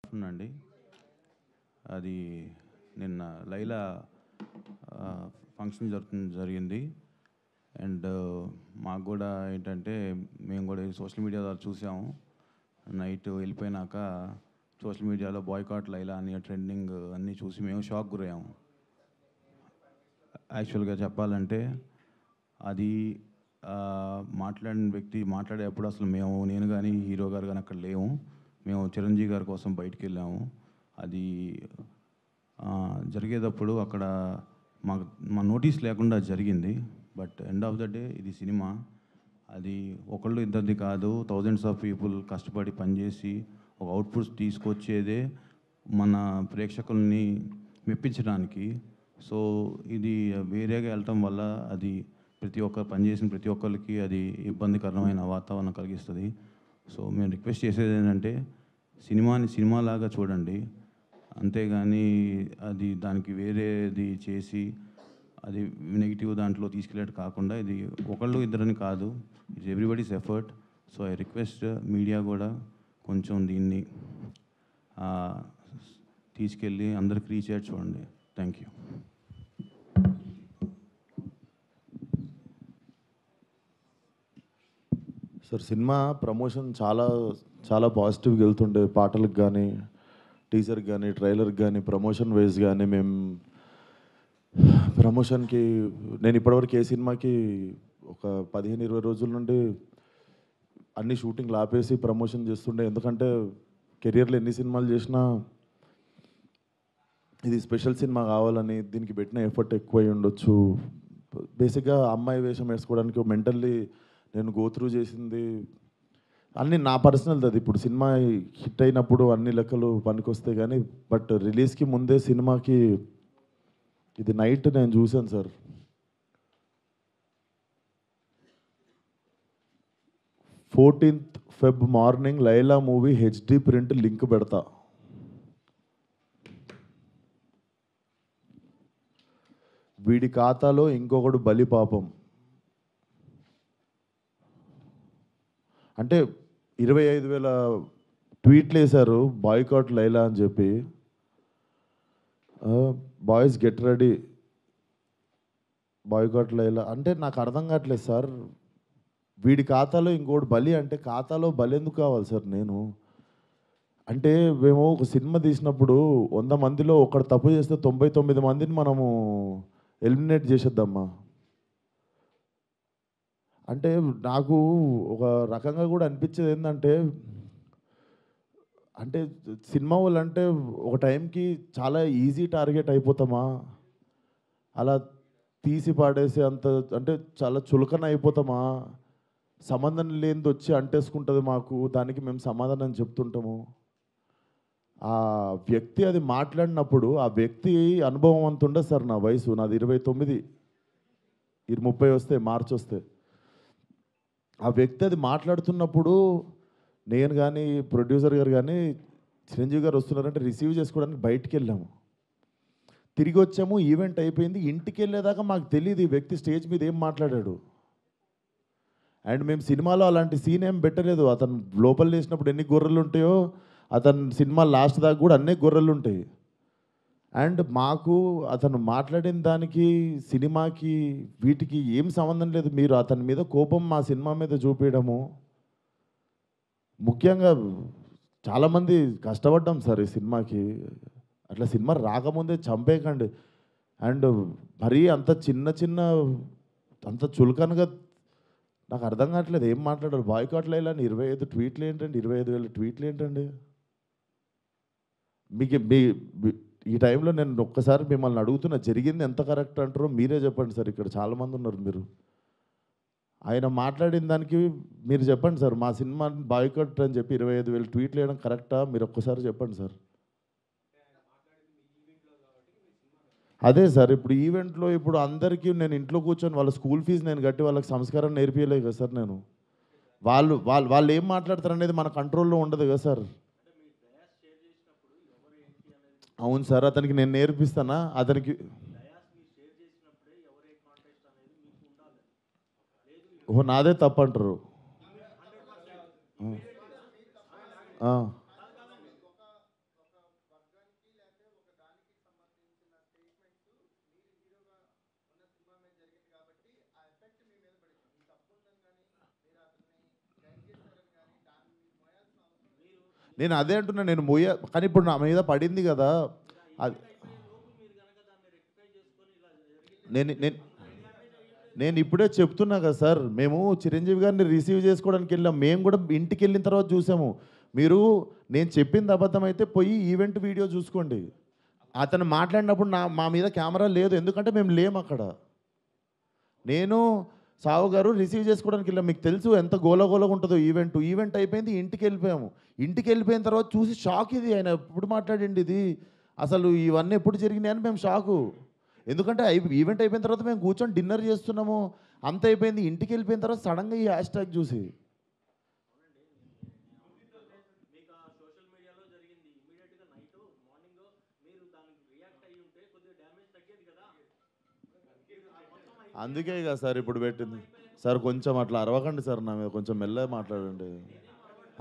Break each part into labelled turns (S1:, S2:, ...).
S1: అవునండి. అది నిన్న లైలా ఫంక్షన్ జరిగింది. అండ్ మాకు కూడా ఏంటంటే మేము కూడా సోషల్ మీడియా ద్వారా చూసాము. నైట్ వెళ్ళిపోయినాక సోషల్ మీడియాలో బాయ్కాట్ లైలా అని ట్రెండింగ్ అన్నీ చూసి మేము షాక్ గురయ్యాము. యాక్చువల్గా చెప్పాలంటే అది మాట్లాడిన వ్యక్తి మాట్లాడేటప్పుడు అసలు నేను కానీ హీరో గారు కానీ అక్కడ లేము. మేము చిరంజీవి గారి కోసం బయటికి వెళ్ళాము. అది జరిగేటప్పుడు అక్కడ మా నోటీస్ లేకుండా జరిగింది. But end of the day ఇది సినిమా. అది ఒకళ్ళు ఇద్దరిది కాదు, థౌజండ్స్ ఆఫ్ పీపుల్ కష్టపడి పనిచేసి ఒక అవుట్పుట్స్ తీసుకొచ్చేదే మన ప్రేక్షకుల్ని మెప్పించడానికి. సో ఇది వేరేగా వెళ్ళటం వల్ల అది పనిచేసిన ప్రతి ఒక్కరికి అది ఇబ్బందికరమైన వాతావరణం కలిగిస్తుంది. సో మేము రిక్వెస్ట్ చేసేది ఏంటంటే సినిమాని సినిమాలాగా చూడండి, అంతేగాని అది దానికి వేరేది చేసి అది నెగిటివ్ దాంట్లో తీసుకెళ్ళేట్టు కాకుండా, ఇది ఒకళ్ళు ఇద్దరని కాదు, it's everybody's effort. So I request media కూడా కొంచెం దీన్ని తీసుకెళ్ళి అందరికి రీచ్ అయ్యేట్టు చూడండి. Thank you.
S2: Sir, cinema promotion చాలా చాలా పాజిటివ్గా వెళ్తుండే. పాటలకు కానీ, టీజర్కి కానీ, ట్రైలర్కి కానీ, ప్రమోషన్ వైజ్ కానీ మేము ప్రమోషన్కి నేను ఇప్పటివరకు ఏ సినిమాకి ఒక 15-20 రోజుల నుండి అన్ని షూటింగ్లు ఆపేసి ప్రమోషన్ చేస్తుండే. ఎందుకంటే కెరియర్లో ఎన్ని సినిమాలు చేసినా ఇది స్పెషల్ సినిమా కావాలని దీనికి పెట్టిన ఎఫర్ట్ ఎక్కువై ఉండొచ్చు. బేసిక్గా అమ్మాయి వేషం వేసుకోవడానికి మెంటల్లీ నేను గోత్రూ చేసింది అన్నీ నా పర్సనల్. అది ఇప్పుడు సినిమా హిట్ అయినప్పుడు అన్ని లెక్కలు పనికొస్తాయి కానీ, బట్ రిలీజ్కి ముందే సినిమాకి ఇది నైట్ నేను చూశాను sir. 14th Feb morning Laila movie HD print link పెడతా. వీడి ఖాతాలో ఇంకొకడు బలి పాపం. అంటే 25,000 ట్వీట్లు వేశారు బాయ్కాట్ లైలా అని చెప్పి. Boys get ready, boycott Laila అంటే నాకు అర్థం కావట్లేదు సార్. వీడి ఖాతాలో ఇంకోటి బలి అంటే ఖాతాలో బలి ఎందుకు కావాలి సార్? అంటే మేము ఒక సినిమా తీసినప్పుడు 100 మందిలో ఒకడు తప్పు చేస్తే 99 మందిని మనము ఎలిమినేట్ చేసేద్దామా? అంటే నాకు ఒక రకంగా కూడా అనిపించేది ఏంటంటే, అంటే సినిమా వాళ్ళు అంటే ఒక టైంకి చాలా ఈజీ టార్గెట్ అయిపోతామా? అలా తీసి పాడేసి అంత అంటే చాలా చులకన అయిపోతామా? సంబంధం లేనిది వచ్చి అంటేసుకుంటుంది మాకు, దానికి మేము సమాధానం చెప్తుంటాము. ఆ వ్యక్తి అది మాట్లాడినప్పుడు ఆ వ్యక్తి అనుభవం అంత ఉండదు సార్. నా వయసు నాది 29, 30 వస్తే మార్చి వస్తే. ఆ వ్యక్తి అది మాట్లాడుతున్నప్పుడు నేను కానీ ప్రొడ్యూసర్ గారు కానీ చిరంజీవి గారు వస్తున్నారంటే రిసీవ్ చేసుకోవడానికి బయటికి వెళ్ళాము. తిరిగి వచ్చాము, ఈవెంట్ అయిపోయింది. ఇంటికి వెళ్ళేదాకా మాకు తెలియదు ఈ వ్యక్తి స్టేజ్ మీద ఏం మాట్లాడాడు. అండ్ మేము సినిమాలో అలాంటి సీన్ ఏం పెట్టలేదు. అతను లోపల వేసినప్పుడు ఎన్ని గొర్రెలు ఉంటాయో అతను సినిమా లాస్ట్ దాకా కూడా అన్నీ గొర్రెలు ఉంటాయి. అండ్ మాకు అతను మాట్లాడిన దానికి సినిమాకి వీటికి ఏం సంబంధం లేదు. మీరు అతని మీద కోపం మా సినిమా మీద చూపించడము. ముఖ్యంగా చాలామంది కష్టపడ్డాం సార్ ఈ సినిమాకి. అట్లా సినిమా రాకముందే చంపేయకండి. అండ్ మరీ అంత చిన్న అంత చులకనగా నాకు అర్థం కావట్లేదు ఏం మాట్లాడారు. బాయ్కాట్ లైలా అని 25 ట్వీట్లు ఏంటండి? 25,000 ట్వీట్లు ఏంటండి? మీకు ఈ టైంలో నేను ఒక్కసారి మిమ్మల్ని అడుగుతున్నా, జరిగింది ఎంత కరెక్ట్ అంటారో మీరే చెప్పండి సార్. ఇక్కడ చాలామంది ఉన్నారు. మీరు ఆయన మాట్లాడిన దానికి మీరు చెప్పండి సార్. మా సినిమా బాయ్కాట్ అని చెప్పి 25,000 ట్వీట్లు వేయడం కరెక్టా? మీరు ఒక్కసారి చెప్పండి సార్. అదే సార్, ఇప్పుడు ఈవెంట్లో ఇప్పుడు అందరికీ నేను ఇంట్లో కూర్చొని వాళ్ళ స్కూల్ ఫీజు నేను కట్టి వాళ్ళకి సంస్కారం నేర్పించలేదు కదా సార్. నేను వాళ్ళు ఏం మాట్లాడతారు అనేది మన కంట్రోల్లో ఉండదు కదా సార్. అవును సార్, అతనికి నేను నేర్పిస్తానా? అతనికి ఓహో నాదే తప్పు అంటారు. నేను అదే అంటున్నా, నేను కానీ ఇప్పుడు నా మీద పడింది కదా. అది నేను నేను నేను ఇప్పుడే చెప్తున్నా కదా సార్, మేము చిరంజీవి గారిని రిసీవ్ చేసుకోవడానికి వెళ్ళాం. మేము కూడా ఇంటికి వెళ్ళిన తర్వాత చూసాము. మీరు నేను చెప్పింది అబద్ధం అయితే పోయి ఈవెంట్ వీడియో చూసుకోండి. అతను మాట్లాడినప్పుడు మా మీద కెమెరా లేదు, ఎందుకంటే మేము లేము అక్కడ. నేను సావు గారు రిసీవ్ చేసుకోవడానికి వెళ్ళాం. మీకు తెలుసు ఎంత గోలగోలగా ఉంటుందో ఈవెంట్ అయిపోయింది, ఇంటికి వెళ్ళిపోయాము. ఇంటికి వెళ్ళిపోయిన తర్వాత చూసి షాక్, ఇది ఆయన ఎప్పుడు మాట్లాడండి, ఇది అసలు ఇవన్నీ ఎప్పుడు జరిగినాయి అని మేము షాకు. ఎందుకంటే ఈవెంట్ అయిపోయిన తర్వాత మేము కూర్చొని డిన్నర్ చేస్తున్నాము, అంత అయిపోయింది. ఇంటికి వెళ్ళిపోయిన తర్వాత సడన్గా ఈ హ్యాష్ ట్యాగ్ చూసి అందుకే కదా సార్ ఇప్పుడు పెట్టింది. సార్ కొంచెం అట్లా అరవకండి సార్, నా మీద కొంచెం మెల్లగా మాట్లాడండి.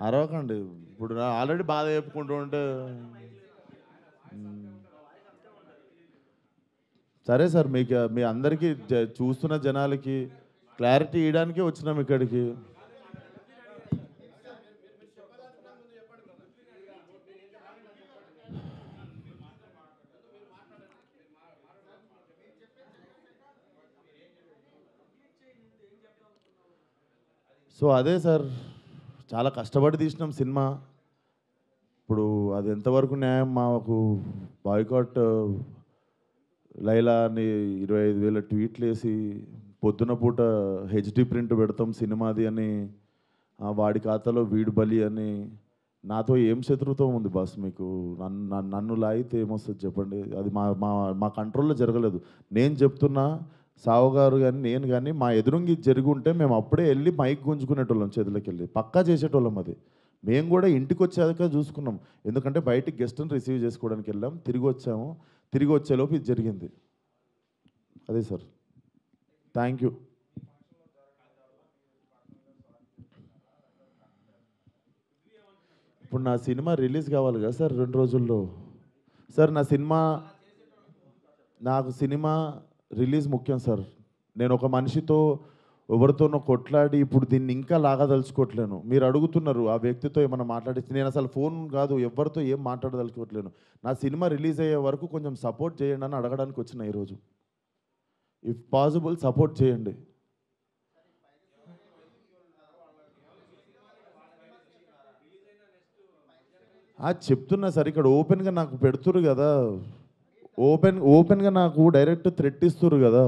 S2: అరవకండి, ఇప్పుడు ఆల్రెడీ బాధ చెప్పుకుంటూ ఉంటే. సరే సార్, మీకు మీ అందరికీ చూస్తున్న జనాలకి క్లారిటీ ఇవ్వడానికే వచ్చినాం ఇక్కడికి. సో అదే సార్, చాలా కష్టపడి తీసినాం సినిమా. ఇప్పుడు అది ఎంతవరకు న్యాయం? మాకు బాయ్కాట్ లైలా అని 25,000 ట్వీట్లు వేసి పొద్దున పూట హెచ్డి ప్రింట్ పెడతాం సినిమాది అని, వాడి ఖాతాలో వీడు బలి అని. నాతో ఏం శత్రుత్వం ఉంది బాస్ మీకు? నన్ను లాగితే ఏమొస్తుంది చెప్పండి? అది మా మా మా కంట్రోల్లో జరగలేదు. నేను చెప్తున్నా, సావు గారు కానీ నేను కానీ మా ఎదురుంగి జరిగి ఉంటే మేము అప్పుడే వెళ్ళి మైక్ గుంజుకునేటోళ్ళం, చేతులకి వెళ్ళి పక్కా చేసేటోళ్ళం. అది మేము కూడా ఇంటికి వచ్చాక చూసుకున్నాం, ఎందుకంటే బయటికి గెస్ట్ని రిసీవ్ చేసుకోవడానికి వెళ్ళాం, తిరిగి వచ్చాము. తిరిగి వచ్చేలోపు ఇది జరిగింది. అదే సార్, థ్యాంక్ యూ. ఇప్పుడు నా సినిమా రిలీజ్ కావాలి కదా సార్ 2 రోజుల్లో. సార్ నాకు సినిమా రిలీజ్ ముఖ్యం సార్. నేను ఒక మనిషితో ఎవరితోనో కొట్లాడి ఇప్పుడు దీన్ని ఇంకా లాగదలుచుకోవట్లేను. మీరు అడుగుతున్నారు ఆ వ్యక్తితో ఏమైనా మాట్లాడిస్తే, నేను అసలు ఫోన్ కాదు ఎవరితో ఏం మాట్లాడదలుచుకోవట్లేను. నా సినిమా రిలీజ్ అయ్యే వరకు కొంచెం సపోర్ట్ చేయండి అని అడగడానికి వచ్చిన ఈరోజు. ఇఫ్ పాసిబుల్ సపోర్ట్ చేయండి. చెప్తున్నా సార్, ఇక్కడ ఓపెన్గా నాకు పెడుతురు కదా, ఓపెన్గా నాకు డైరెక్ట్ థ్రెట్ ఇస్తురు కదా.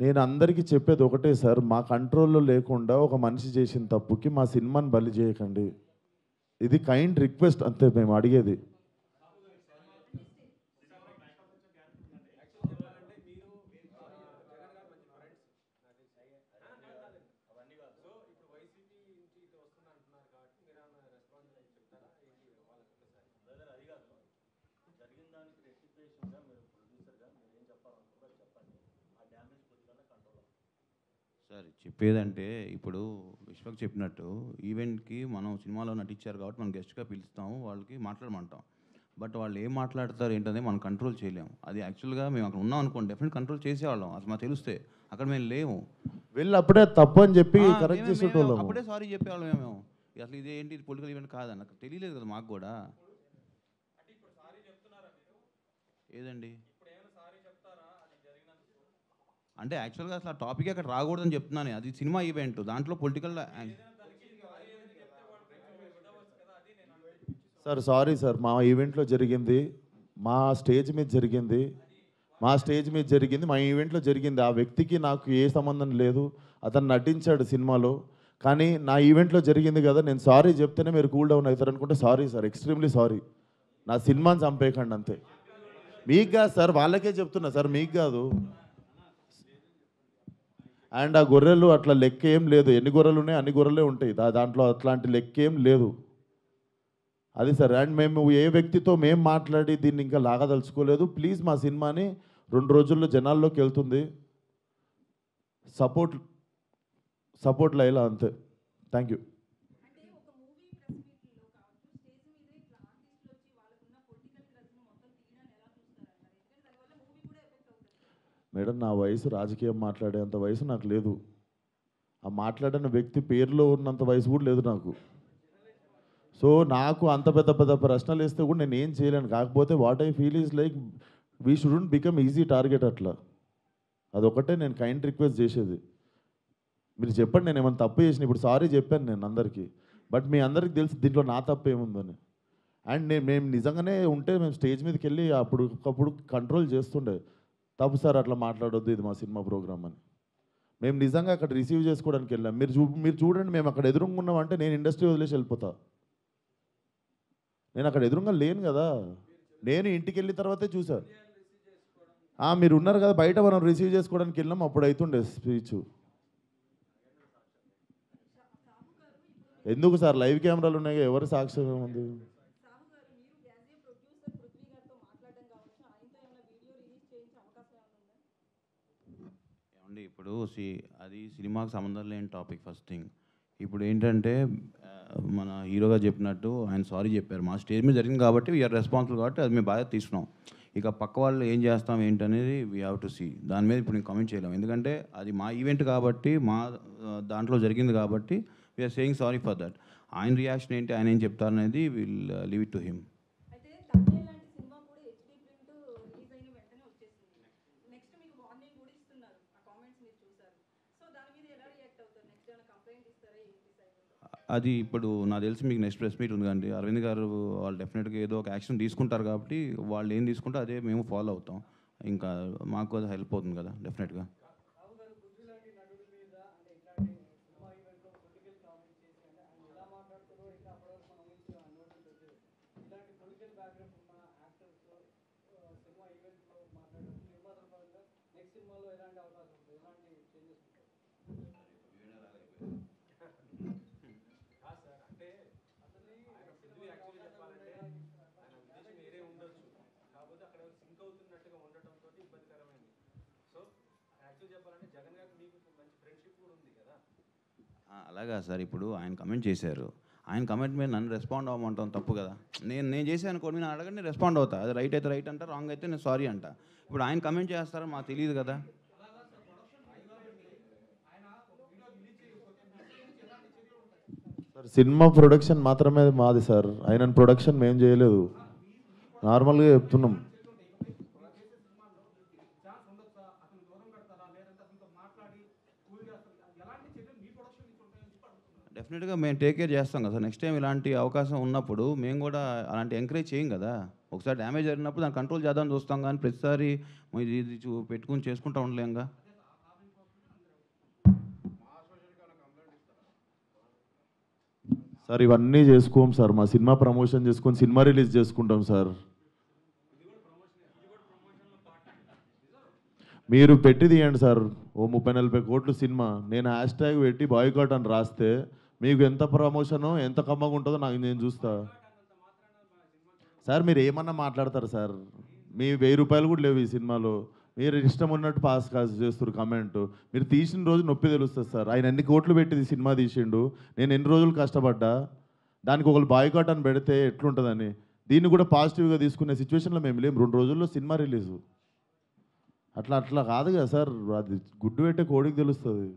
S2: నేను అందరికీ చెప్పేది ఒకటే సార్, మా కంట్రోల్లో లేకుండా ఒక మనిషి చేసిన తప్పుకి మా సినిమాని బలి చేయకండి. ఇది కైండ్ రిక్వెస్ట్ అంతే మేము అడిగేది.
S1: సార్ చెప్పేదంటే, ఇప్పుడు విశ్వక్ చెప్పినట్టు ఈవెంట్కి మనం సినిమాలో నటించారు కాబట్టి మనం గెస్ట్గా పిలుస్తాము, వాళ్ళకి మాట్లాడమంటాం. బట్ వాళ్ళు ఏం మాట్లాడతారు ఏంటనేది మనం కంట్రోల్ చేయలేము. అది యాక్చువల్గా మేము అక్కడ ఉన్నాం అనుకోండి, డెఫినెట్ కంట్రోల్ చేసేవాళ్ళం. అసలు మాకు తెలిస్తే అక్కడ మేము లేము.
S2: వెళ్ళి అప్పుడే తప్పు అని చెప్పి కరెక్ట్ చేసేటోళ్ళం.
S1: అప్పుడే సారీ చెప్పేవాళ్ళం మేము. అసలు ఇది ఏంటి, ఇది పొలిటికల్ ఈవెంట్ కాదని నాకు తెలియలేదు కదా మాకు కూడా. ఏదండి అంటే యాక్చువల్గా అసలు ఆ టాపిక్ అక్కడ రాకూడదని చెప్తున్నాను. అది సినిమా ఈవెంట్, దాంట్లో పొలిటికల్.
S2: సార్ సారీ సార్, మా ఈవెంట్లో జరిగింది, మా స్టేజ్ మీద జరిగింది, మా ఈవెంట్లో జరిగింది. ఆ వ్యక్తికి నాకు ఏ సంబంధం లేదు, అతను నటించాడు సినిమాలో. కానీ నా ఈవెంట్లో జరిగింది కదా, నేను సారీ చెప్తేనే మీరు కూల్ డౌన్ అవుతారు అనుకుంటే సారీ సార్, ఎక్స్ట్రీమ్లీ సారీ. నా సినిమాని చంపేయకండి అంతే. మీకు కాదు సార్, వాళ్ళకే చెప్తున్నా సార్, మీకు కాదు. అండ్ ఆ గొర్రెలు అట్లా లెక్క ఏం లేదు, ఎన్ని గొర్రెలు ఉన్నాయి అన్ని గొర్రెలే ఉంటాయి, దాంట్లో అట్లాంటి లెక్క ఏం లేదు. అది సార్. అండ్ మేము ఏ వ్యక్తితో మేము మాట్లాడి దీన్ని ఇంకా లాగదలుచుకోలేదు. ప్లీజ్ మా సినిమాని 2 రోజుల్లో జనాల్లోకి వెళ్తుంది, సపోర్ట్ లైలా అంతే. Thank you. మేడం, నా వయసు రాజకీయం మాట్లాడేంత వయసు నాకు లేదు. ఆ మాట్లాడిన వ్యక్తి పేరులో ఉన్నంత వయసు కూడా లేదు నాకు. సో నాకు అంత పెద్ద పెద్ద ప్రశ్నలు వేస్తే కూడా నేను ఏం చేయలేను. కాకపోతే what I feel is like we shouldn't become easy target అట్లా. అదొకటే నేను కైండ్ రిక్వెస్ట్ చేసేది. మీరు చెప్పండి నేను ఏమైనా తప్పు చేసిన. ఇప్పుడు సారీ చెప్పాను నేను అందరికీ, బట్ మీ అందరికి తెలుసు దీంట్లో నా తప్పు ఏముందని. అండ్ మేము నిజంగానే ఉంటే మేము స్టేజ్ మీదకి వెళ్ళి అప్పుడు కంట్రోల్ చేస్తుండే, తప్పు సార్ అట్లా మాట్లాడొద్దు, ఇది మా సినిమా ప్రోగ్రామ్ అని. మేము నిజంగా అక్కడ రిసీవ్ చేసుకోవడానికి వెళ్ళాం. మీరు చూడండి, మేము అక్కడ ఎదురుగా ఉన్నామంటే నేను ఇండస్ట్రీ వదిలేసి వెళ్ళిపోతా. నేను అక్కడ ఎదురుగా లేను కదా, నేను ఇంటికి వెళ్ళిన తర్వాతే చూసా. మీరు ఉన్నారు కదా బయట, మనం రిసీవ్ చేసుకోవడానికి వెళ్ళాం, అప్పుడు అవుతుండే స్పీచ్. ఎందుకు సార్ లైవ్ కెమెరాలు ఉన్నాయి, ఎవరు సాక్ష్యం ఉంది?
S1: ఏమండి ఇప్పుడు అది సినిమాకి సంబంధం లేని టాపిక్. ఫస్ట్ థింగ్ ఇప్పుడు ఏంటంటే మన హీరోగా చెప్పినట్టు ఆయన సారీ చెప్పారు. మా స్టేజ్ మీద జరిగింది కాబట్టి వీఆర్ రెస్పాన్సిబుల్ కాబట్టి అది మేము బాధ్యత తీసుకున్నాం. ఇక పక్క వాళ్ళు ఏం చేస్తాం ఏంటనేది వీ హ్యావ్ టు సీ. దాని మీద ఇప్పుడు నేను కామెంట్ చేయలేము, ఎందుకంటే అది మా ఈవెంట్ కాబట్టి, మా దాంట్లో జరిగింది కాబట్టి we're saying sorry for that. ఆయన రియాక్షన్ ఏంటి, ఆయన ఏం చెప్తారనేది will leave it to him. అది ఇప్పుడు నాకు తెలిసి మీకు నెక్స్ట్ ప్రెస్ మీట్ ఉంది కండి, అరవింద్ గారు వాళ్ళు డెఫినెట్గా ఏదో ఒక యాక్షన్ తీసుకుంటారు కాబట్టి వాళ్ళు ఏం తీసుకుంటే అదే మేము ఫాలో అవుతాం. ఇంకా మాకు అది హెల్ప్ అవుతుంది కదా డెఫినెట్గా. అలాగా సార్, ఇప్పుడు ఆయన కమెంట్ చేశారు, ఆయన కమెంట్ మీద నన్ను రెస్పాండ్ అవ్వమంటాం తప్పు కదా. నేను చేశాను అనుకోండి, నేను అడగండి రెస్పాండ్ అవుతా. అది రైట్ అయితే రైట్ అంట, రాంగ్ అయితే నేను సారీ అంట. ఇప్పుడు ఆయన కమెంట్ చేస్తారని మాకు తెలియదు కదా.
S2: సార్ సినిమా ప్రొడక్షన్ మాత్రమే మాది సార్, ఆయన ప్రొడక్షన్ మేము చేయలేదు, నార్మల్గా చెప్తున్నాం.
S1: డెఫినెట్గా మేము టేక్ కేర్ చేస్తాం కదా సార్. నెక్స్ట్ టైం ఇలాంటి అవకాశం ఉన్నప్పుడు మేము కూడా అలాంటి ఎంకరేజ్ చేయం కదా. ఒకసారి డ్యామేజ్ జరిగినప్పుడు దాన్ని కంట్రోల్ చేద్దామని చూస్తాం, కానీ ప్రతిసారి ఇది పెట్టుకుని చేసుకుంటూ ఉండలేంగా.
S2: సార్ ఇవన్నీ చేసుకోం సార్, మా సినిమా ప్రమోషన్ చేసుకొని సినిమా రిలీజ్ చేసుకుంటాం సార్. మీరు పెట్టి తీయండి సార్, ఓ 30-40 కోట్లు సినిమా, నేను హ్యాష్ ట్యాగ్ పెట్టి బాయ్కాట్ అని రాస్తే మీకు ఎంత ప్రమోషనో ఎంత కమ్మగా ఉంటుందో నేను చూస్తా సార్. మీరు ఏమన్నా మాట్లాడతారు సార్, మీ 1000 రూపాయలు కూడా లేవు ఈ సినిమాలో, మీరు ఇష్టం ఉన్నట్టు పాస్ చేస్తారు కమెంట్. మీరు తీసిన రోజు నొప్పి తెలుస్తుంది సార్. ఆయన ఎన్ని కోట్లు పెట్టి సినిమా తీసిండు, నేను ఎన్ని రోజులు కష్టపడ్డా, దానికి ఒకళ్ళు బాయ్కాట్ అని పెడితే ఎట్లుంటుందని. దీన్ని కూడా పాజిటివ్గా తీసుకునే సిచ్యువేషన్లో మేము లేము. 2 రోజుల్లో సినిమా రిలీజు, అట్లా కాదు కదా సార్, అది గుడ్డు పెట్టే కోడికి తెలుస్తుంది.